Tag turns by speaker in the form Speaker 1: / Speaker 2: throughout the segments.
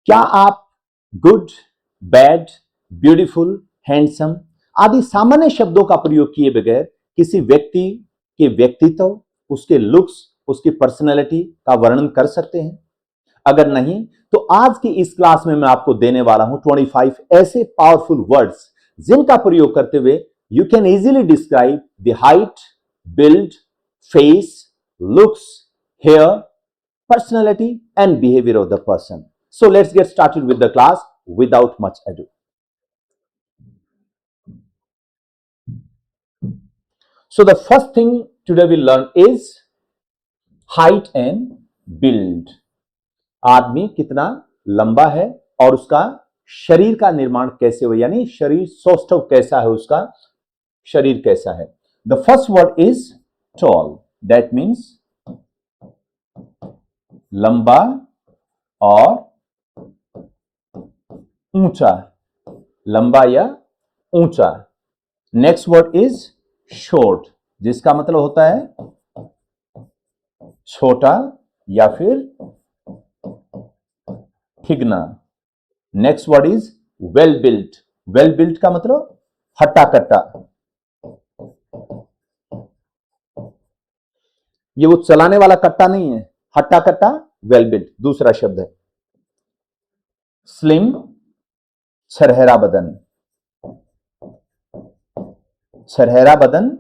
Speaker 1: क्या आप good, bad, beautiful, handsome आदि सामान्य शब्दों का प्रयोग किए बगैर किसी व्यक्ति के व्यक्तित्व, उसके लुक्स, उसकी पर्सनैलिटी का वर्णन कर सकते हैं? अगर नहीं तो आज की इस क्लास में मैं आपको देने वाला हूं 25 ऐसे पावरफुल वर्ड्स जिनका प्रयोग करते हुए you can easily describe the height, build, face, looks, hair, personality and behavior of the person. So let's get started with the class without much ado. So the first thing today we'll learn is height and build. आदमी कितना लंबा है और उसका शरीर का निर्माण कैसे हो, यानी शरीर सौष्ठव कैसा है, उसका शरीर कैसा है. The first word is tall. That means लंबा और ऊंचा, लंबा या ऊंचा. नेक्स्ट वर्ड इज शॉर्ट, जिसका मतलब होता है छोटा या फिर ठिगना. Next word is well built. Well built का मतलब हट्टा कट्टा. ये वो चलाने वाला कट्टा नहीं है, हट्टा कट्टा वेल बिल्ट दूसरा शब्द है. स्लिम, छरहरा बदन. छरहरा बदन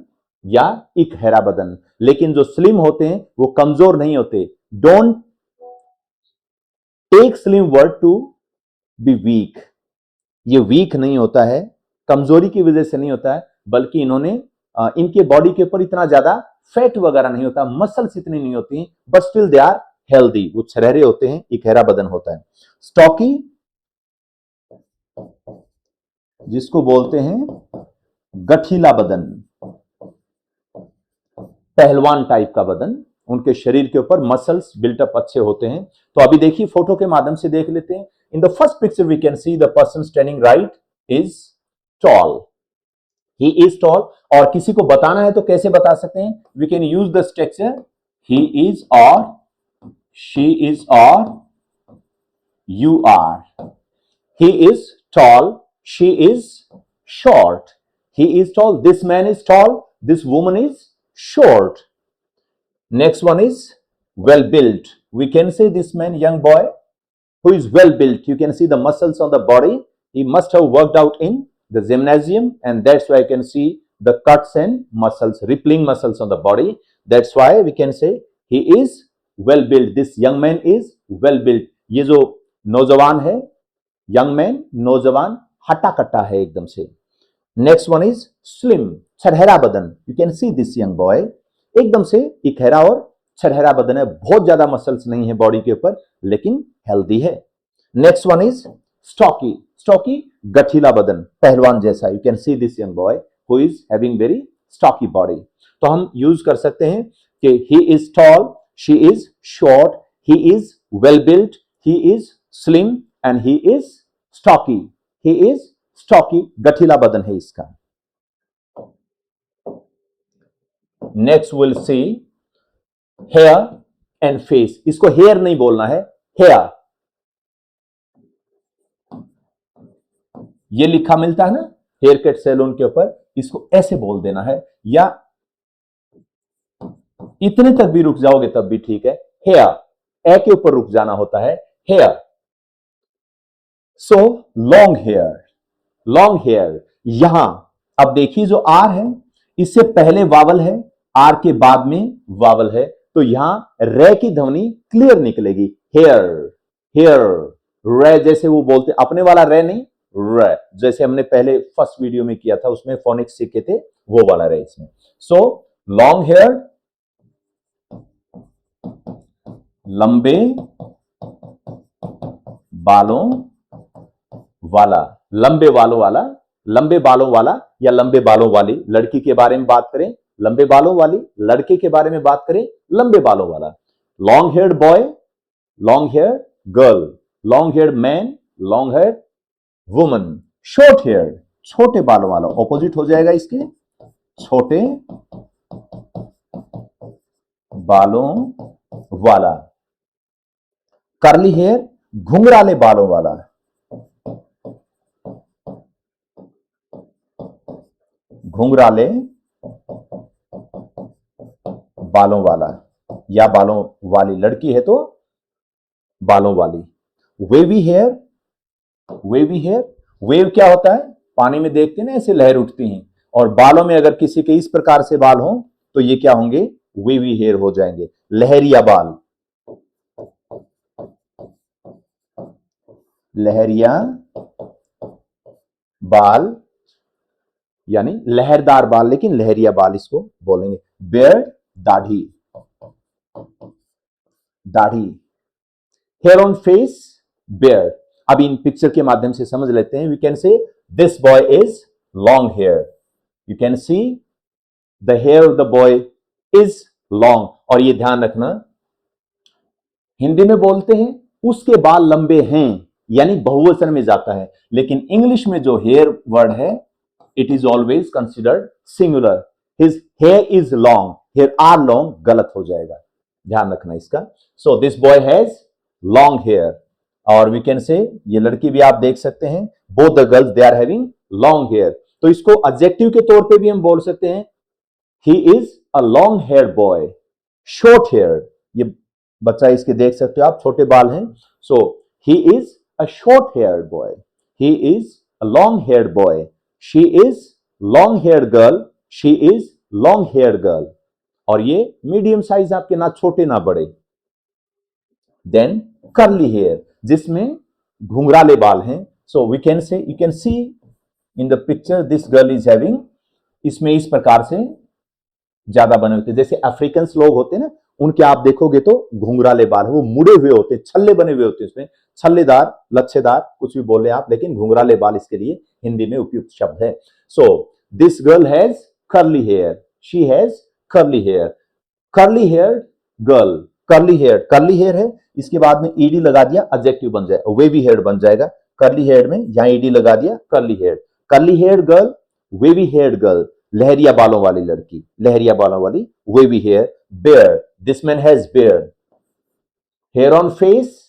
Speaker 1: या इकहरा बदन. लेकिन जो स्लिम होते हैं वो कमजोर नहीं होते. Don't take slim word to be weak. ये वीक नहीं होता है, कमजोरी की वजह से नहीं होता है, बल्कि इन्होंने इनके बॉडी के ऊपर इतना ज्यादा फैट वगैरह नहीं होता, मसल्स इतनी नहीं होती, but still they are healthy. वो छरहरे होते हैं, इकहरा बदन होता है. स्टॉकी, जिसको बोलते हैं गठीला बदन, पहलवान टाइप का बदन. उनके शरीर के ऊपर मसल्स बिल्टअप अच्छे होते हैं. तो अभी देखिए फोटो के माध्यम से देख लेते हैं. In the first picture we can see the person standing right is tall. He is tall. और किसी को बताना है तो कैसे बता सकते हैं? We can use the structure he is और शी इज और you are. He is tall, she is short. He is tall, this man is tall, this woman is short. Next one is well built. We can say this man, young boy, who is well built. You can see the muscles on the body. He must have worked out in the gymnasium, and that's why I can see the cuts and muscles, rippling muscles on the body. That's why we can say he is well built. This young man is well built. ये जो नौजवान है, young man, नौजवान, हट्टा कट्टा है एकदम से. Next one is slim, छरहरा बदन. You can see this young boy, एकदम से इकहरा और छरहरा बदन है, बहुत ज्यादा मसल्स नहीं है बॉडी के ऊपर, लेकिन हेल्दी है. Next one is stocky. Stocky गठीला बदन, पहलवान जैसा. You can see this young boy who is having very stocky body. तो हम यूज कर सकते हैं कि he is tall, she is short, he is well built, he is slim and he is stocky. He is stocky, गठीला बदन है इसका. Next will see hair and face. इसको हेयर नहीं बोलना है, हेयर. ये लिखा मिलता है ना हेयर कट सैलून के ऊपर, इसको ऐसे बोल देना है, या इतने तक भी रुक जाओगे तब भी ठीक है. हेयर, ए के ऊपर रुक जाना होता है, hair. So long hair. Long hair, यहां अब देखिए जो आर है इससे पहले वावल है, आर के बाद में वावल है, तो यहां रे की ध्वनि क्लियर निकलेगी. हेयर, हेयर, रे जैसे वो बोलते, अपने वाला रे नहीं, रे जैसे हमने पहले फर्स्ट वीडियो में किया था, उसमें फोनिक्स सीखे थे, वो वाला रे इसमें. सो लॉन्ग हेयर, लंबे बालों वाला. लंबे बालों वाला, लंबे बालों वाला या लंबे बालों वाली. लड़की के बारे में बात करें लंबे बालों वाली, लड़के के बारे में बात करें लंबे बालों वाला. Long haired boy, long hair girl, long haired man, long haired woman. Short haired, छोटे बालों वाला. ऑपोजिट हो जाएगा इसके, छोटे बालों वाला. कर्ली हेयर, घुंघराले बालों वाला, घुंघराले बालों वाला, या बालों वाली लड़की है तो बालों वाली। Wavy hair, wavy hair, wave क्या होता है, पानी में देखते हैं ना ऐसे लहर उठती हैं, और बालों में अगर किसी के इस प्रकार से बाल हो तो ये क्या होंगे, वेवी हेयर हो जाएंगे, लहरिया बाल, लहरिया बाल यानी लहरदार बाल, लेकिन लहरिया बाल इसको बोलेंगे। बियर्ड, दाढ़ी, दाढ़ी। Hair on face, beard. अब इन पिक्चर के माध्यम से समझ लेते हैं। We can say this boy is long hair, you can see the hair of the boy is long. और ये ध्यान रखना, हिंदी में बोलते हैं उसके बाल लंबे हैं, यानी बहुवचन में जाता है, लेकिन इंग्लिश में जो हेयर वर्ड है it is always considered singular. His hair is long, hair are long गलत हो जाएगा, ध्यान रखना इसका। So this boy has long hair. और वी कैन से, ये लड़की भी आप देख सकते हैं, both the girls they are having long hair. तो इसको एडजेक्टिव के तौर पे भी हम बोल सकते हैं, he is a long hair boy, short hair, ये बच्चा इसके देख सकते हो आप, छोटे बाल हैं। So he is a short hair boy, he is a long hair boy, she is long hair girl, she is long hair girl. और ये मीडियम साइज आपके, ना छोटे ना बड़े। देन कर्ली हेयर, जिसमें घुंघराले बाल हैं। So we can say, you can see in the picture this girl is having, इसमें इस प्रकार से ज्यादा बने होते हैं, जैसे अफ्रीकन लोग होते हैं ना, उनके आप देखोगे तो घुंघराले बाल, वो मुड़े हुए होते हैं, छल्ले बने हुए होते हैं, उसमें छल्लेदार, लच्छेदार, कुछ भी बोले आप, लेकिन घुंघराले बाल इसके लिए हिंदी में उपयुक्त शब्द है। So this girl has curly hair, she has curly hair, curly hair girl, curly hair, curly hair है, इसके बाद में ईडी लगा दिया, एडजेक्टिव बन जाएगा, वेवी हेयर बन जाएगा। कर्ली हेयर में यहां ईडी लगा दिया, curly hair, curly hair girl, wavy hair girl, लहरिया बालों वाली लड़की, लहरिया बालों वाली, wavy hair. Beard, this man has beard, hair on face,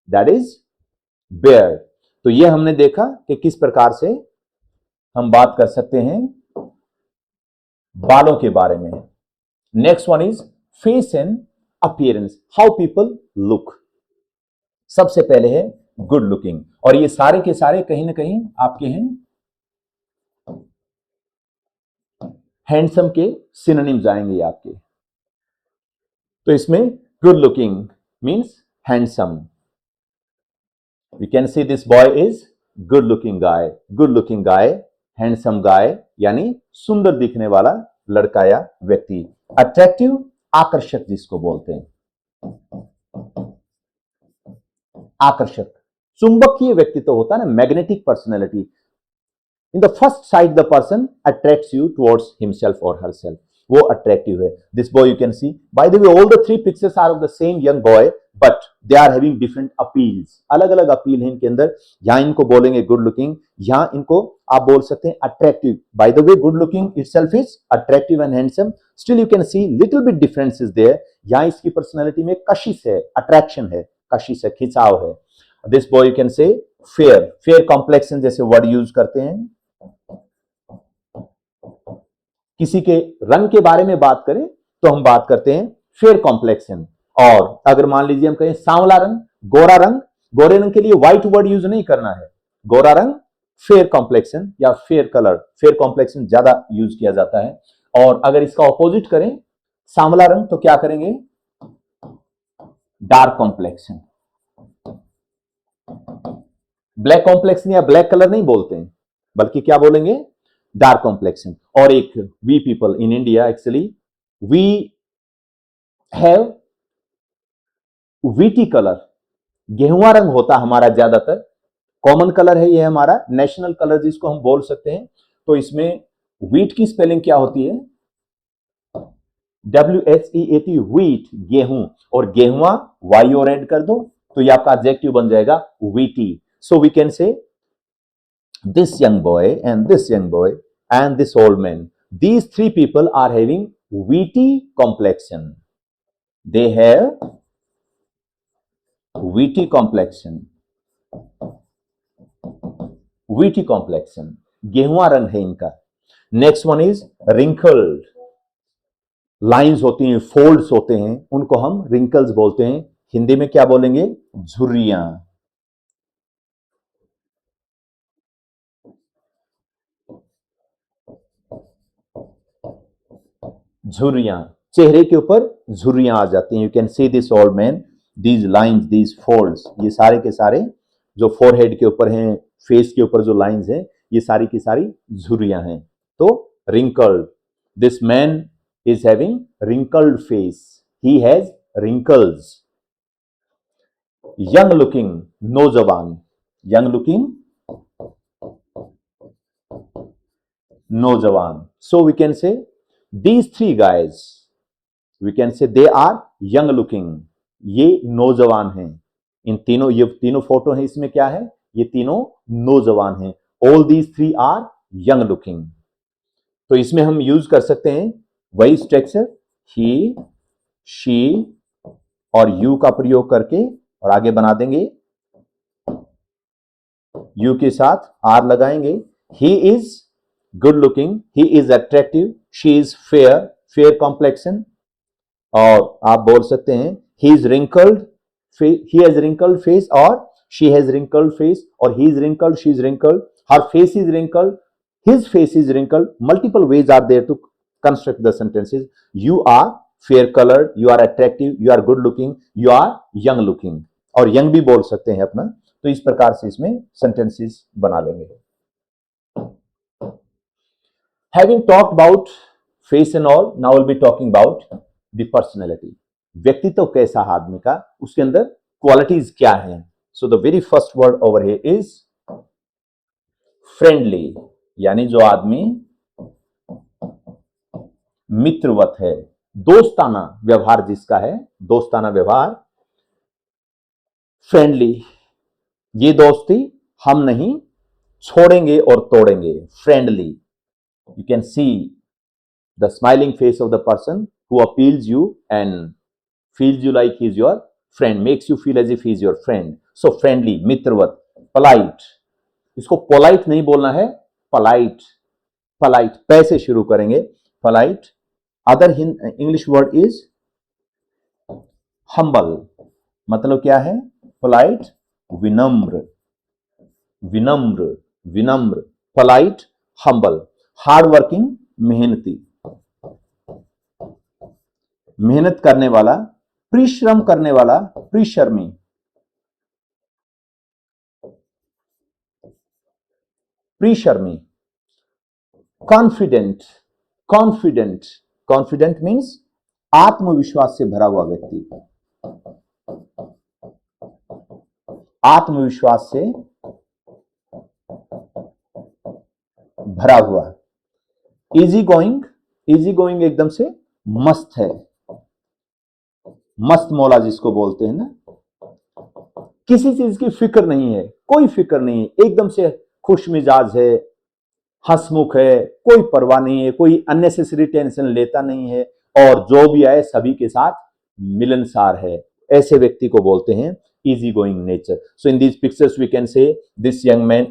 Speaker 1: that is beard. तो ये हमने देखा कि किस प्रकार से हम बात कर सकते हैं बालों के बारे में। Next one is face and appearance, how people look. सबसे पहले है गुड लुकिंग, और ये सारे के सारे कहीं ना कहीं आपके हैं हैंडसम के सिनोनिम्स आएंगे आपके। तो इसमें good looking means handsome, we can see this boy is good looking guy, good looking guy, handsome guy यानी सुंदर दिखने वाला लड़का या व्यक्ति। अट्रैक्टिव, आकर्षक जिसको बोलते हैं, आकर्षक, चुंबकीय व्यक्तित्व होता है ना, magnetic personality. In the first sight, the person attracts you towards himself or herself. वो attractive है. This boy you can see. By the way, all the three pictures are of the same young boy, but they are having different appeals. अलग-अलग appeal है इनके अंदर. यहाँ इनको बोलेंगे good looking, यहाँ इनको आप बोल सकते हैं attractive. By the way, good looking itself is attractive and handsome. Still you can see little bit differences there. यहाँ इसकी personality में कशिश है, attraction है, कशिश है, खिंचाव है. This boy you can say fair, fair complexion जैसे word use करते हैं. किसी के रंग के बारे में बात करें तो हम बात करते हैं फेयर कॉम्प्लेक्शन। और अगर मान लीजिए हम कहें सांवला रंग, गोरा रंग, गोरे रंग के लिए व्हाइट वर्ड यूज नहीं करना है, गोरा रंग, फेयर कॉम्प्लेक्शन या फेयर कलर, फेयर कॉम्प्लेक्शन ज्यादा यूज किया जाता है। और अगर इसका ऑपोजिट करें सांवला रंग तो क्या करेंगे, डार्क कॉम्प्लेक्शन। ब्लैक कॉम्प्लेक्शन या ब्लैक कलर नहीं बोलते हैं, बल्कि क्या बोलेंगे, डार्क कॉम्प्लेक्शन। और एक we people in India actually we have wheaty colour, गेहुआ रंग होता हमारा ज्यादातर, कॉमन कलर है ये हमारा नेशनल कलर जिसको हम बोल सकते हैं। तो इसमें वीट की स्पेलिंग क्या होती है, WHEAT, वीट, गेहूं, और गेहुआ वाई और ऐड कर दो तो ये आपका एडजेक्टिव बन जाएगा wheaty. So we can say this young boy and this young boy and this old man, these three people are having wheaty complexion, they have wheaty complexion, VT complexion, गेहुआ रंग है इनका। Next one is wrinkled, lines होती हैं, folds होते हैं, उनको हम रिंकल्स बोलते हैं। हिंदी में क्या बोलेंगे? झुर्रियां। झुर्रियां, चेहरे के ऊपर झुर्रियां आ जाती हैं। You can see this old man, these lines, these folds, ये सारे के सारे जो फोरहेड के ऊपर हैं, फेस के ऊपर जो लाइंस हैं, ये सारी की सारी झुर्रियां हैं। तो wrinkled, this man is having wrinkled face, he has wrinkles. Young looking, नौजवान, यंग लुकिंग, नौजवान। So we can say these three guys, we can say they are young looking, ये नौजवान हैं। इन तीनों, ये तीनों फोटो हैं, इसमें क्या है? ये तीनों नौजवान हैं। all these three are young looking। तो इसमें हम यूज कर सकते हैं वही स्ट्रक्चर, he, she और you का प्रयोग करके, और आगे बना देंगे you के साथ r लगाएंगे। he is good looking, he is attractive, she is fair, fair complexion। और आप बोल सकते हैं he is wrinkled, he has wrinkled face, और she has wrinkled face, और he is wrinkled, she is wrinkled, her face is wrinkled, his face is wrinkled। Multiple ways are there to construct the sentences। You are fair colored, you are attractive, you are good looking, you are young looking। और young भी बोल सकते हैं अपना। तो इस प्रकार से इसमें sentences बना लेंगे। Having talked about face and all, now we'll be talking about the personality। व्यक्तित्व कैसा है आदमी का, उसके अंदर क्वालिटीज क्या हैं। So the very first word over here is friendly, यानी जो आदमी मित्रवत है, दोस्ताना व्यवहार जिसका है, दोस्ताना व्यवहार, फ्रेंडली, ये दोस्ती हम नहीं छोड़ेंगे और तोड़ेंगे। Friendly, you can see the smiling face of the person who appeals you and feels you like he's your friend, makes you feel as if he's your friend। so friendly, मित्रवत। polite, इसको polite नहीं बोलना है, polite, polite, पै से शुरू करेंगे, polite। Other English word is humble, मतलब क्या है? polite, विनम्र, विनम्र, विनम्र, polite, humble। हार्ड वर्किंग, मेहनती, मेहनत करने वाला, परिश्रम करने वाला, परिश्रमी। परिश्रमी। कॉन्फिडेंट, कॉन्फिडेंट, कॉन्फिडेंट मीन्स आत्मविश्वास से भरा हुआ व्यक्ति, आत्मविश्वास से भरा हुआ। इजी गोइंग, इजी गोइंग एकदम से मस्त है, मस्त मौला जिसको बोलते हैं ना, किसी चीज की फिक्र नहीं है, कोई फिक्र नहीं है, एकदम से खुश मिजाज है, हंसमुख है, कोई परवाह नहीं है, कोई अननेसेसरी टेंशन लेता नहीं है, और जो भी आए सभी के साथ मिलनसार है, ऐसे व्यक्ति को बोलते हैं easy going nature। so in these pictures we can say this young man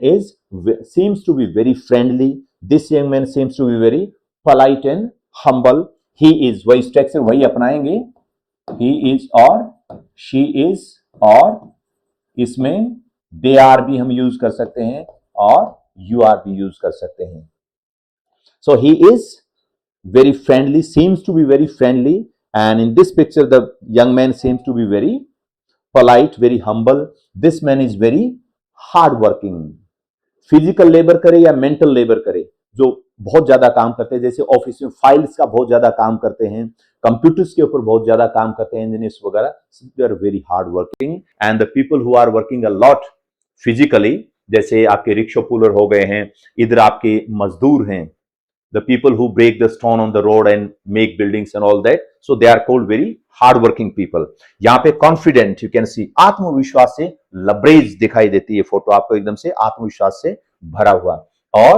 Speaker 1: seems to be very friendly, this young man seems to be very polite and humble। he is, वही स्ट्रक्चर वही अपनाएंगे, he is और she is, और इसमें they are भी हम use कर सकते हैं, और you are भी यूज कर सकते हैं। so he is very friendly, seems to be very friendly, and in this picture the young man seems to be very polite, very humble। this man is very hard working। Physical labour करे या mental labour करे, जो बहुत ज्यादा काम करते हैं, जैसे ऑफिस में फाइल्स का बहुत ज्यादा काम करते हैं, कंप्यूटर्स के ऊपर बहुत ज्यादा काम करते हैं इंजीनियर्स वगैरह, they are very hard working. And the people who are working a lot physically, जैसे आपके रिक्शा पुलर हो गए हैं, इधर आपके मजदूर हैं, the people who break the stone on the road and make buildings and all that, so they are called very hard working people। यहाँ पे confident, you can see, आत्मविश्वास से लबरेज दिखाई देती है फोटो आपको, एकदम से आत्मविश्वास से भरा हुआ। और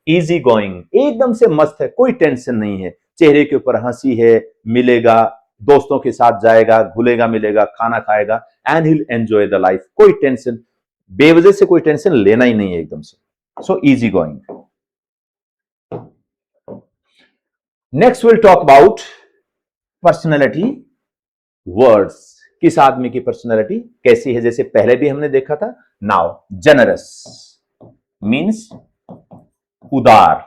Speaker 1: easy going, एकदम से मस्त है, कोई टेंशन नहीं है, चेहरे के ऊपर हंसी है, मिलेगा, दोस्तों के साथ जाएगा, घुलेगा मिलेगा, खाना खाएगा, and he'll enjoy the life। कोई टेंशन, बेवजह से कोई टेंशन लेना ही नहीं है एकदम से. So easy going. Next will talk about personality words. किस आदमी की पर्सनैलिटी कैसी है, जैसे पहले भी हमने देखा था. नाउ जनरस मीन्स उदार.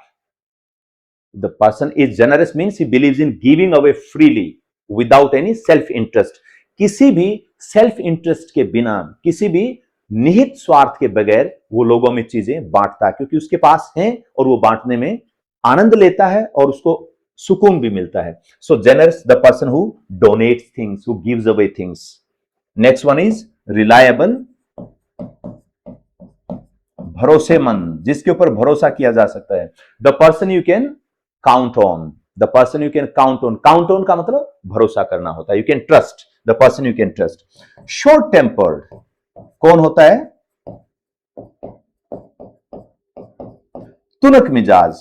Speaker 1: The person is generous means he believes in giving away freely without any self interest. किसी भी सेल्फ इंटरेस्ट के बिना, किसी भी निहित स्वार्थ के बगैर वो लोगों में चीजें बांटता है, क्योंकि उसके पास है और वो बांटने में आनंद लेता है और उसको सुकून भी मिलता है. So generous the person who donates things, who gives away things. Next one is reliable, भरोसेमंद, जिसके ऊपर भरोसा किया जा सकता है. The person you can count on. The person you can count on. Count on का मतलब भरोसा करना होता है. You can trust. The person you can trust. Short tempered कौन होता है? तुनक मिजाज.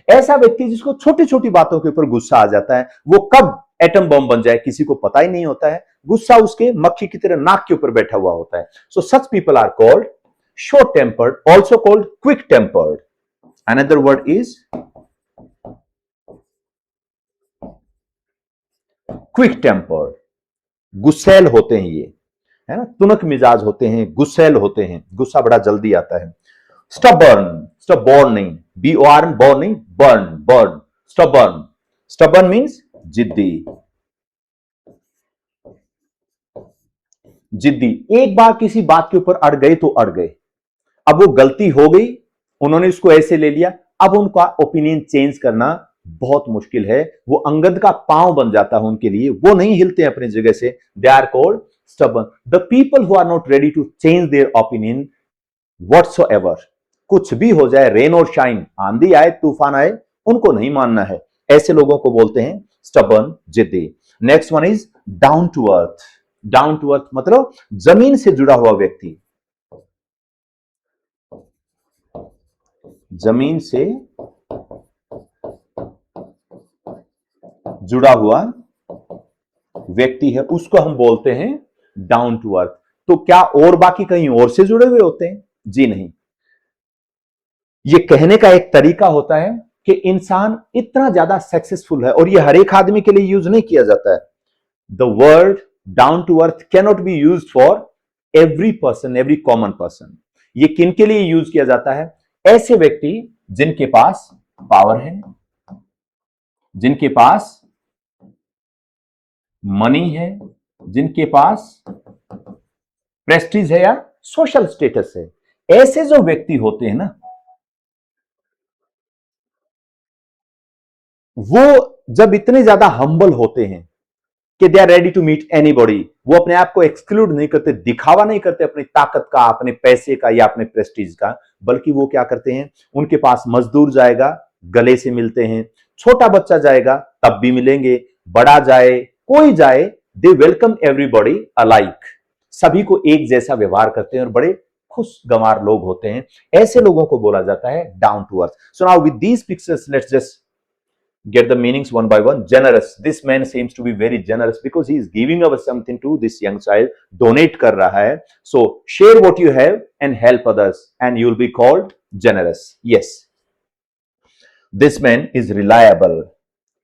Speaker 1: ऐसा व्यक्ति जिसको छोटी छोटी बातों के ऊपर गुस्सा आ जाता है, वो कब एटम बम बन जाए किसी को पता ही नहीं होता है. गुस्सा उसके मक्खी की तरह नाक के ऊपर बैठा हुआ होता है. So such people are called short tempered, also called quick tempered. Another word is quick tempered. गुस्सैल होते हैं ये, है ना, तुनक मिजाज होते हैं, गुस्सैल होते हैं, गुस्सा बड़ा जल्दी आता है. stubborn, stubborn नहीं, B-O-R-N, born नहीं, burn, burn, stubborn. stubborn means जिद्दी. जिद्दी, एक बार किसी बात के ऊपर अड़ गए तो अड़ गए. अब वो गलती हो गई, उन्होंने इसको ऐसे ले लिया, अब उनका ओपिनियन चेंज करना बहुत मुश्किल है. वो अंगद का पांव बन जाता है उनके लिए, वो नहीं हिलते अपनी जगह से. They are called stubborn. The people who are not ready to change their opinion whatsoever. कुछ भी हो जाए, रेन और शाइन, आंधी आए तूफान आए, उनको नहीं मानना है. ऐसे लोगों को बोलते हैं स्टबर्न, जिद्दी. Next one is down to earth. Down to earth मतलब जमीन से जुड़ा हुआ व्यक्ति. जमीन से जुड़ा हुआ व्यक्ति है, उसको हम बोलते हैं डाउन टू अर्थ. तो क्या और बाकी कहीं और से जुड़े हुए होते हैं? जी नहीं. ये कहने का एक तरीका होता है कि इंसान इतना ज्यादा सक्सेसफुल है, और ये हर एक आदमी के लिए यूज नहीं किया जाता है. The word down to earth cannot be used for every person, every common person. ये किन के लिए यूज किया जाता है? ऐसे व्यक्ति जिनके पास पावर है, जिनके पास मनी है, जिनके पास प्रेस्टीज है या सोशल स्टेटस है. ऐसे जो व्यक्ति होते हैं ना, वो जब इतने ज्यादा हम्बल होते हैं कि they are ready to meet anybody, वो अपने आप को एक्सक्लूड नहीं करते, दिखावा नहीं करते अपनी ताकत का, अपने पैसे का या अपने प्रेस्टीज का, बल्कि वो क्या करते हैं, उनके पास मजदूर जाएगा गले से मिलते हैं, छोटा बच्चा जाएगा तब भी मिलेंगे, बड़ा जाए कोई जाए, दे वेलकम एवरीबॉडी अलाइक. सभी को एक जैसा व्यवहार करते हैं और बड़े खुशगवार लोग होते हैं. ऐसे लोगों को बोला जाता है down to earth. So now with these pictures let's just get the meanings one by one. Generous, this man seems to be very generous because he is giving away something to this young child. Donate कर रहा है. So share what you have and help others and you will be called generous. Yes. This man is reliable.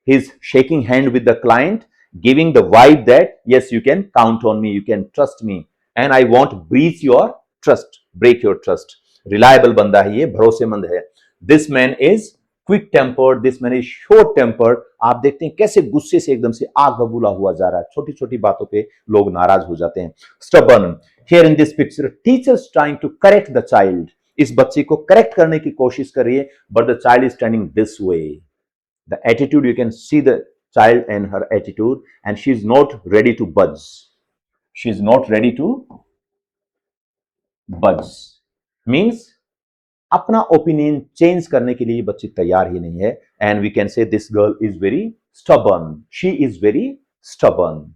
Speaker 1: He is shaking hand with the client, giving the vibe that yes, you can count on me, you can trust me and I won't breach your trust, break your trust. Reliable बंदा है ये, भरोसेमंद है. This man is quick tempered. This man is short tempered. आप देखते हैं कैसे गुस्से से एकदम से आग बबूला हुआ जा रहा है, छोटी छोटी बातों पे लोग नाराज हो जाते हैं. Stubborn. Here in this picture teacher's trying to correct the child. इस बच्चे को करेक्ट करने की कोशिश कर रही है, but the child is standing this way. The attitude, you can see the child and her attitude and she is not ready to budge. She is not ready to budge means अपना opinion change करने के लिए बच्ची तैयार ही नहीं है. And we can say this girl is very stubborn. She is very stubborn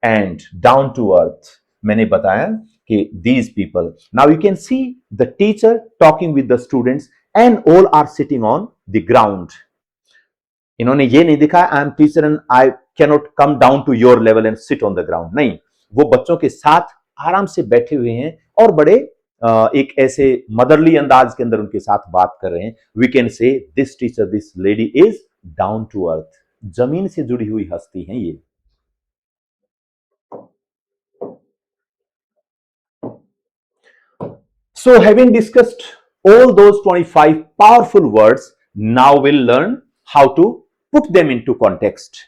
Speaker 1: and down to earth. मैंने बताया कि these people, now you can see the teacher talking with the students and all are sitting on the ground. इन्होंने ये नहीं दिखा I am teacher and I cannot come down to your level and sit on the ground. नहीं, वो बच्चों के साथ आराम से बैठे हुए हैं और बड़े एक ऐसे मदरली अंदाज के अंदर उनके साथ बात कर रहे हैं, we can say this teacher, this lady is down to earth, जमीन से जुड़ी हुई हस्ती हैं ये। So having discussed all those 25 powerful words, now we'll learn how to put them into context.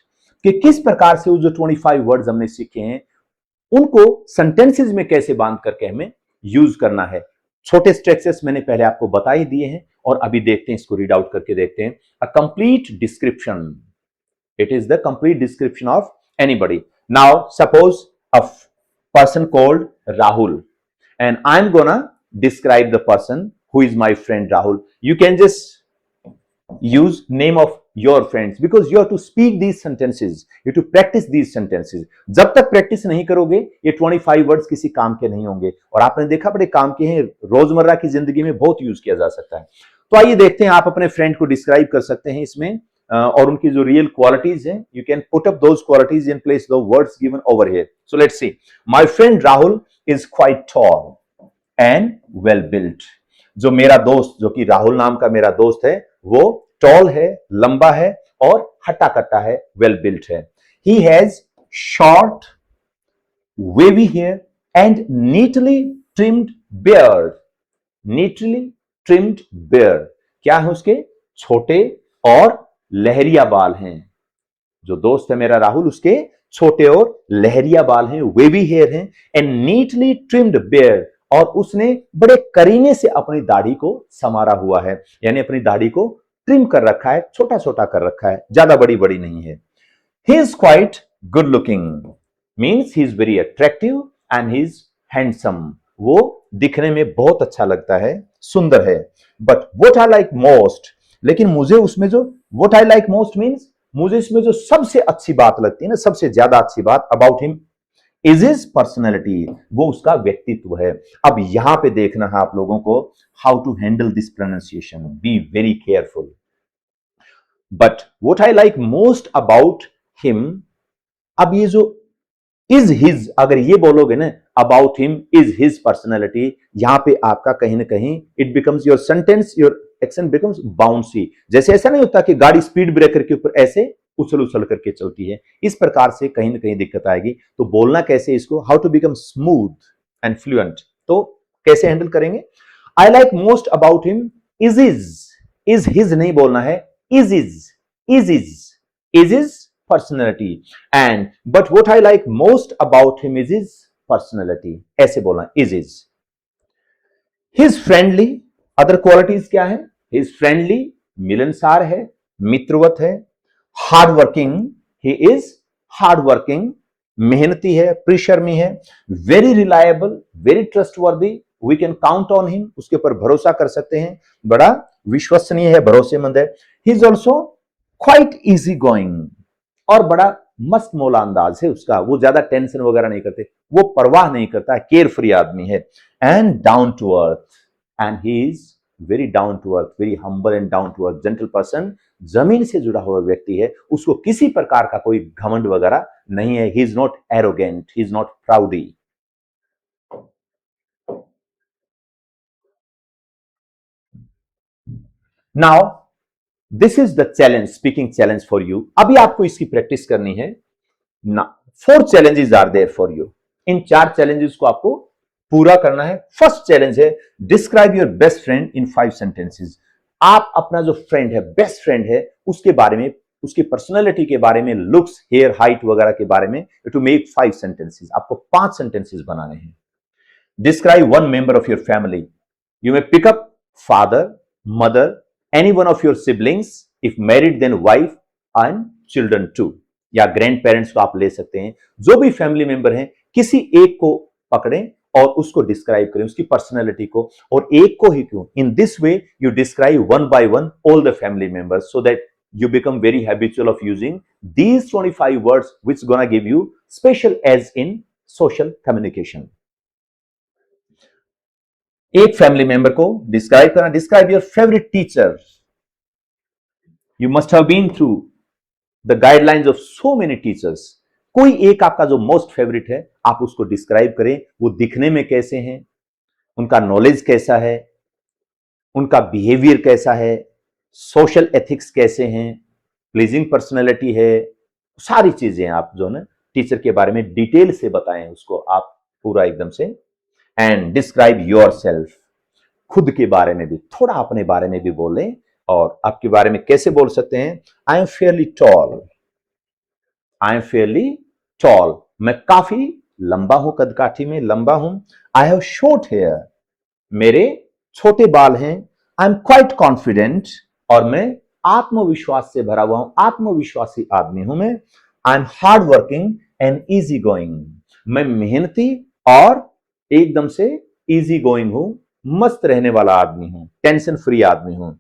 Speaker 1: कि किस प्रकार से वो जो 25 वर्ड्स हमने सीखे हैं उनको सेंटेंसेस में कैसे बांध करके हमें यूज करना है। छोटे स्ट्रक्चर्स मैंने पहले आपको बता ही दिए हैं और अभी देखते हैं, इसको रीड आउट करके देखते हैं। A complete description, it is the complete description of anybody. Now suppose a person called Rahul and I'm gonna describe the person who is my friend Rahul. You can just use name of your friends because you have to speak these sentences, you have to practice these sentences. जब तक practice नहीं करोगे ये 25 words किसी काम के नहीं होंगे, और आपने देखा बड़े काम के हैं, रोजमर्रा की जिंदगी में बहुत यूज किया जा सकता है। तो आइए देखते हैं, आप अपने फ्रेंड को डिस्क्राइब कर सकते हैं इसमें और उनकी जो रियल क्वालिटीज हैं, you can put up those qualities in place the words given over here. So let's see, my friend Rahul is quite tall and well built. जो मेरा दोस्त, जो कि राहुल नाम का मेरा दोस्त है, वो टॉल है, लंबा है और हट्टा कट्टा है, वेल बिल्ट है। He has short wavy hair and neatly trimmed beard. Neatly trimmed beard क्या है उसके? छोटे और लहरिया बाल हैं। जो दोस्त है मेरा राहुल, उसके छोटे और लहरिया बाल हैं, वेवी हेयर हैं, एंड नीटली ट्रिम्ड बियर्ड, और उसने बड़े करीने से अपनी दाढ़ी को संवारा हुआ है, यानी अपनी दाढ़ी को ट्रिम कर रखा है, छोटा छोटा कर रखा है, ज्यादा बड़ी बड़ी नहीं है। He is quite good looking, means he is very attractive and he is handsome. वो दिखने में बहुत अच्छा लगता है, सुंदर है। But what I like most, लेकिन मुझे उसमें जो what I like most means मुझे इसमें जो सबसे अच्छी बात लगती है ना, सबसे ज्यादा अच्छी बात about him is his personality, वो उसका व्यक्तित्व है। अब यहां पे देखना है आप लोगों को how to handle this pronunciation, be very careful. But what I like most about him, अब ये जो इज हिज, अगर ये बोलोगे ना about him is his personality, यहां पे आपका कहीं ना कहीं it becomes your sentence, your action becomes bouncy. जैसे ऐसा नहीं होता कि गाड़ी स्पीड ब्रेकर के ऊपर ऐसे उछल उछल करके चलती है, इस प्रकार से कहीं ना कहीं दिक्कत आएगी। तो बोलना कैसे इसको, how to become smooth and fluent, तो कैसे हैंडल करेंगे? I like most about him is his नहीं बोलना है, is his personality, and but what I like most about him is his personality, ऐसे बोलना is his friendly, other qualities क्या है? हिज फ्रेंडली, मिलनसार है, मित्रवत है, hard working, he is hard working, मेहनती है, परिश्रमी है, very reliable, very trustworthy, we can count on him, उसके ऊपर भरोसा कर सकते हैं, बड़ा विश्वसनीय है, भरोसेमंद है। He is also quite easy going, और बड़ा मस्त मौला अंदाज है उसका, वो ज्यादा टेंशन वगैरह नहीं करते, वो परवाह नहीं करता, केयर फ्री आदमी है। And down to earth, and he is very down to earth, very humble and down to earth, gentle person, जमीन से जुड़ा हुआ व्यक्ति है, उसको किसी प्रकार का कोई घमंड वगैरह नहीं है। He is not arrogant, he is not proudy. Now this is the challenge, speaking challenge for you. अभी आपको इसकी प्रैक्टिस करनी है ना। 4 challenges are there for you, इन 4 चैलेंजेस को आपको पूरा करना है। फर्स्ट चैलेंज है describe your best friend in 5 sentences. आप अपना जो फ्रेंड है, बेस्ट फ्रेंड है, उसके बारे में, उसकी पर्सनैलिटी के बारे में, लुक्स, हेयर, हाइट वगैरह के बारे में, टू मेक 5 सेंटेंसेस। आपको 5 सेंटेंसेस बनाने हैं। Describe 1 member of your family, you may pick up father, mother, any one of your siblings, if married then wife and children too, या ग्रैंड पेरेंट्स को आप ले सकते हैं। जो भी फैमिली मेंबर हैं, किसी एक को पकड़ें और उसको डिस्क्राइब करें, उसकी पर्सनैलिटी को, और एक को ही क्यों। In this way you describe 1 by 1 all the family members, so that you become very habitual of using these 25 words which gonna give you special edge in social communication. एक family member को describe करना। Describe your favourite teacher, you must have been through the guidelines of so many teachers. कोई एक आपका जो most favourite है, आप उसको डिस्क्राइब करें, वो दिखने में कैसे हैं, उनका नॉलेज कैसा है, उनका बिहेवियर कैसा है, सोशल एथिक्स कैसे हैं, प्लीजिंग पर्सनैलिटी है, सारी चीजें आप जो है टीचर के बारे में डिटेल से बताएं उसको आप पूरा एकदम से। एंड डिस्क्राइब योर सेल्फ, खुद के बारे में भी थोड़ा अपने बारे में भी बोलें। और आपके बारे में कैसे बोल सकते हैं, I am fairly tall, I am fairly tall, मैं काफी लंबा हूं, कदकाठी में लंबा हूं। आई हैव शॉर्ट हेयर, मेरे छोटे बाल हैं। आई एम क्वाइट कॉन्फिडेंट, और मैं आत्मविश्वास से भरा हुआ हूं, आत्मविश्वासी आदमी हूं मैं। I am hard working and easy going, मैं मेहनती और एकदम से इजी गोइंग हूं, मस्त रहने वाला आदमी हूं, टेंशन फ्री आदमी हूं।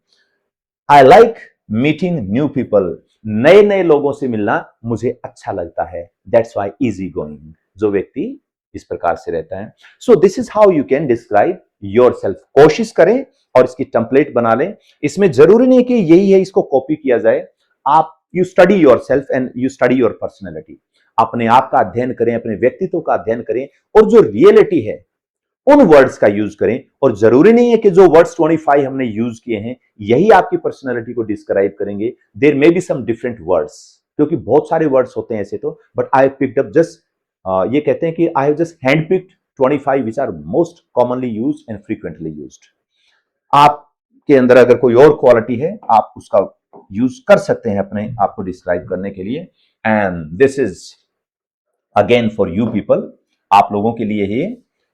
Speaker 1: I like meeting new people, नए नए लोगों से मिलना मुझे अच्छा लगता है। दैट्स वाई इजी गोइंग, जो व्यक्ति इस प्रकार से रहता है। So this is how you can describe your self. कोशिश करें और इसकी टेम्पलेट बना लें। इसमें जरूरी नहीं कि यही है इसको कॉपी किया जाए। आप you study your self and you study your personality, अपने आप का अध्ययन करें, अपने व्यक्तित्व का अध्ययन करें, और जो रियलिटी है उन वर्ड्स का यूज करें। और जरूरी नहीं है कि जो वर्ड्स 25 हमने यूज किए हैं यही आपकी पर्सनैलिटी को डिस्क्राइब करेंगे। There may be some different words, क्योंकि बहुत सारे वर्ड्स होते हैं ऐसे तो, but I picked up just, ये कहते हैं कि I have just hand picked 25 which are most commonly used and frequently used. आपके अंदर अगर कोई और क्वालिटी है आप उसका यूज कर सकते हैं अपने आप को डिस्क्राइब करने के लिए। And this is again for you people, आप लोगों के लिए ही।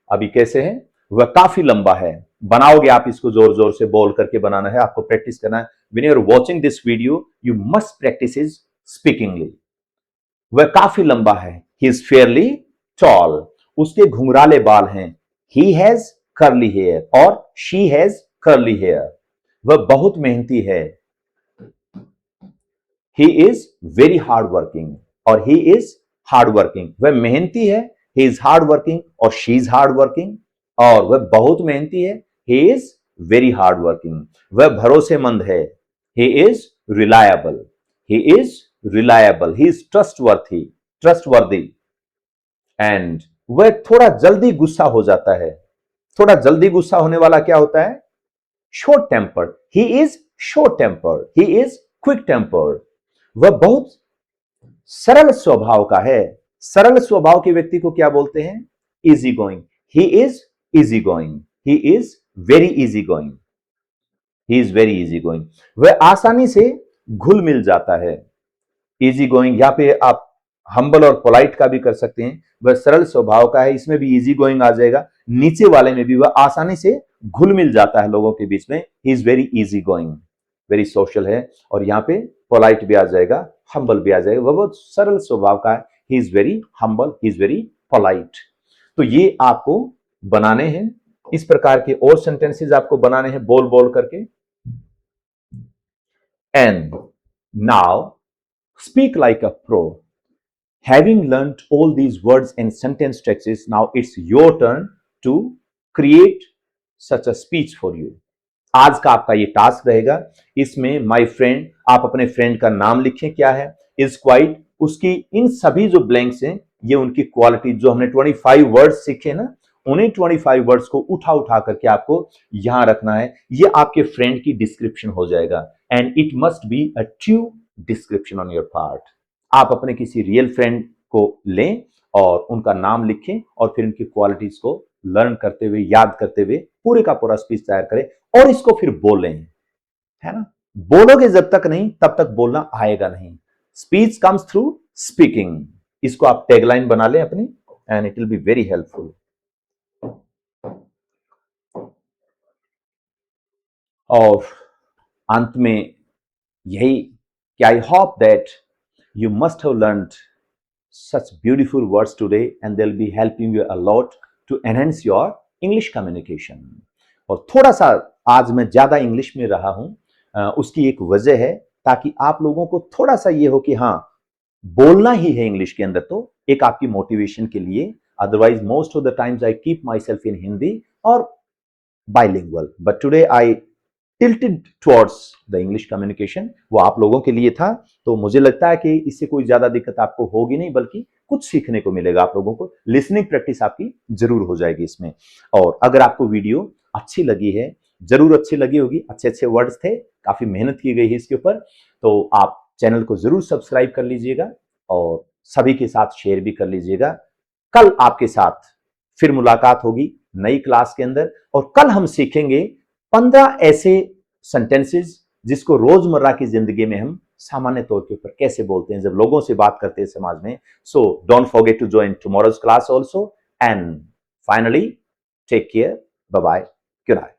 Speaker 1: अभी कैसे है, वह काफी लंबा है, बनाओगे आप इसको, जोर जोर से बोल करके बनाना है, आपको प्रैक्टिस करना है। When you are watching this video you must practice is speakingly. वह काफी लंबा है, ही इज फेयरली टॉल, उसके घुंघराले बाल हैं। ही हैज कर्ली हेयर और शी हैज कर्ली हेयर, वह बहुत मेहनती है। He is very hard working और ही इज हार्ड वर्किंग, वह मेहनती है। ही इज हार्ड वर्किंग और शी इज हार्ड वर्किंग, और वह बहुत मेहनती है। He is very hard working, वह भरोसेमंद है। He is reliable, he is reliable, he is trustworthy, trustworthy. And वह थोड़ा जल्दी गुस्सा हो जाता है। थोड़ा जल्दी गुस्सा होने वाला क्या होता है, short tempered, he is short tempered, he is quick tempered. वह बहुत सरल स्वभाव का है। सरल स्वभाव के व्यक्ति को क्या बोलते हैं, easy going, he is easy going, he is very easy going, he is very easy going. वह आसानी से घुल मिल जाता है। इजी गोइंग, यहां पे आप हम्बल और पोलाइट का भी कर सकते हैं। वह सरल स्वभाव का है, इसमें भी इजी गोइंग आ जाएगा। नीचे वाले में भी वह आसानी से घुल मिल जाता है लोगों के बीच में। ही is very easy going, very social है। और यहाँ पे पोलाइट भी आ जाएगा, हम्बल भी आ जाएगा, वह बहुत सरल स्वभाव का है। He is very humble, he is very polite. तो ये आपको बनाने हैं, इस प्रकार के और सेंटेंसेस आपको बनाने हैं बोल बोल करके। And now speak like a pro. Having learned all these words and sentence structures, now it's your turn to create such a speech for you. आज का आपका ये टास्क रहेगा। इसमें माय फ्रेंड, आप अपने फ्रेंड का नाम लिखें, क्या है, इज क्वाइट, उसकी इन सभी जो ब्लैंक्स हैं ये उनकी क्वालिटी, जो हमने 25 वर्ड्स सीखे ना, उन्हीं 25 वर्ड्स को उठा उठा करके आपको यहां रखना है। ये आपके फ्रेंड की डिस्क्रिप्शन हो जाएगा। And it must be a true description on your part. आप अपने किसी रियल फ्रेंड को लें और उनका नाम लिखें और फिर उनकी क्वालिटीज को लर्न करते हुए, याद करते हुए पूरे का पूरा स्पीच तैयार करें और इसको फिर बोलें, है ना। बोलोगे जब तक नहीं तब तक बोलना आएगा नहीं। Speech comes through speaking. इसको आप टैगलाइन बना लें अपनी, and it will be very helpful. और अंत में यही कि I hope that you must have learned such beautiful words today and they'll be helping you a lot to enhance your English communication. और थोड़ा सा आज मैं ज्यादा इंग्लिश में रहा हूं, उसकी एक वजह है ताकि आप लोगों को थोड़ा सा ये हो कि हाँ बोलना ही है इंग्लिश के अंदर, तो एक आपकी मोटिवेशन के लिए। Otherwise most of the times I keep my self in Hindi और bilingual, but today I tilted towards the English communication, वो आप लोगों के लिए था। तो मुझे लगता है कि इससे कोई ज्यादा दिक्कत आपको होगी नहीं, बल्कि कुछ सीखने को मिलेगा आप लोगों को। लिसनिंग प्रैक्टिस आपकी जरूर हो जाएगी इसमें। और अगर आपको वीडियो अच्छी लगी है, जरूर अच्छी लगी होगी, अच्छे अच्छे वर्ड्स थे, काफी मेहनत की गई है इसके ऊपर, तो आप चैनल को जरूर सब्सक्राइब कर लीजिएगा और सभी के साथ शेयर भी कर लीजिएगा। कल आपके साथ फिर मुलाकात होगी नई क्लास के अंदर, और कल हम सीखेंगे 15 ऐसे सेंटेंसेस जिसको रोजमर्रा की जिंदगी में हम सामान्य तौर के ऊपर कैसे बोलते हैं जब लोगों से बात करते हैं समाज में। So don't forget to join tomorrow's class also, and finally take care, bye bye, good night.